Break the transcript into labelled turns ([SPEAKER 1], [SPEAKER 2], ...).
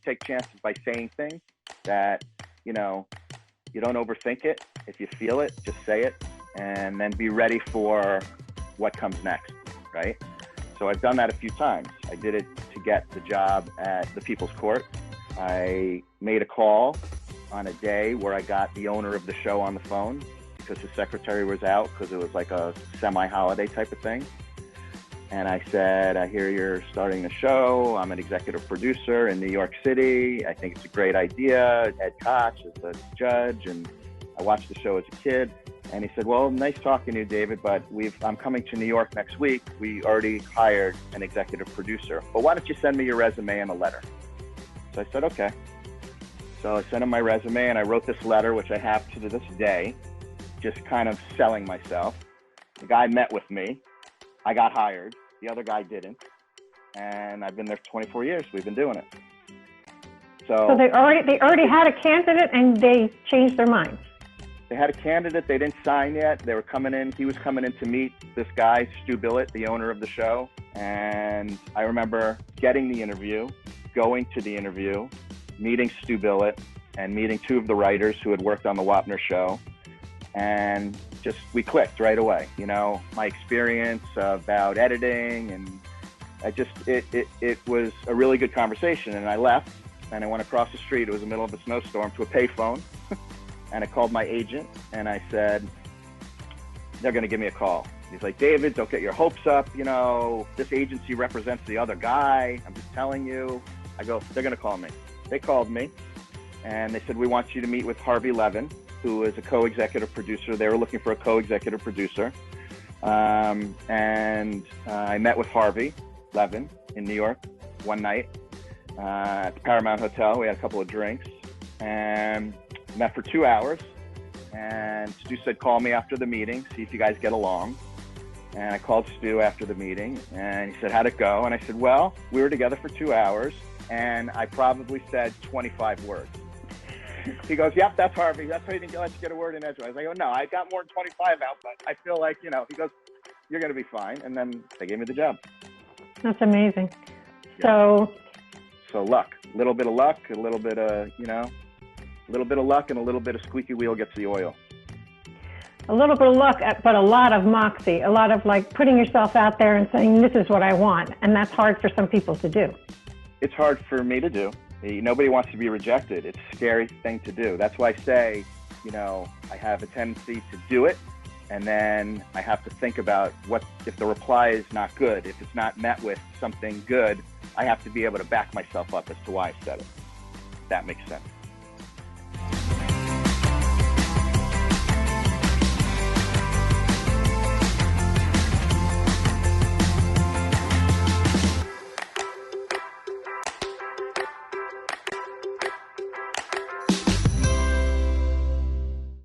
[SPEAKER 1] you take chances by saying things that, you know, you don't overthink it. If you feel it, just say it, and then be ready for what comes next, right? So I've done that a few times. I did it to get the job at the People's Court. I made a call on a day where I got the owner of the show on the phone because his secretary was out because it was like a semi-holiday type of thing. And I said, I hear you're starting the show. I'm an executive producer in New York City. I think it's a great idea. Ed Koch is the judge, and I watched the show as a kid. And he said, well, nice talking to you, David, but I'm coming to New York next week. We already hired an executive producer. But why don't you send me your resume and a letter? So I said, okay. So I sent him my resume, and I wrote this letter, which I have to this day, just kind of selling myself. The guy met with me. I got hired. The other guy didn't. And I've been there for 24 years. We've been doing it.
[SPEAKER 2] So they already had a candidate and they changed their minds.
[SPEAKER 1] They had a candidate. They didn't sign yet. They were coming in. He was coming in to meet this guy, Stu Billett, the owner of the show. And I remember getting the interview, going to the interview, meeting Stu Billett, and meeting two of the writers who had worked on the Wapner show. And just, we clicked right away. You know, my experience about editing, and it was a really good conversation. And I left and I went across the street. It was the middle of a snowstorm, to a payphone. And I called my agent and I said, they're going to give me a call. He's like, David, don't get your hopes up. You know, this agency represents the other guy. I'm just telling you. I go, they're going to call me. They called me and they said, we want you to meet with Harvey Levin, who is a co-executive producer. They were looking for a co-executive producer. And I met with Harvey Levin in New York one night at the Paramount Hotel. We had a couple of drinks and met for 2 hours. And Stu said, call me after the meeting, see if you guys get along. And I called Stu after the meeting and he said, how'd it go? And I said, well, we were together for 2 hours and I probably said 25 words. He goes, yep, that's Harvey. That's why he didn't let you get a word in edgewise. I go, no, I got more than 25 out, but I feel like, you know, he goes, you're going to be fine. And then they gave me the job.
[SPEAKER 2] That's amazing.
[SPEAKER 1] Yeah. So luck, a little bit of luck, a little bit of, you know, a little bit of luck and a little bit of squeaky wheel gets the oil.
[SPEAKER 2] A little bit of luck, but a lot of moxie, a lot of like putting yourself out there and saying, this is what I want. And that's hard for some people to do.
[SPEAKER 1] It's hard for me to do. Nobody wants to be rejected. It's a scary thing to do. That's why I say, you know, I have a tendency to do it. And then I have to think about what, if the reply is not good, if it's not met with something good, I have to be able to back myself up as to why I said it. If that makes sense.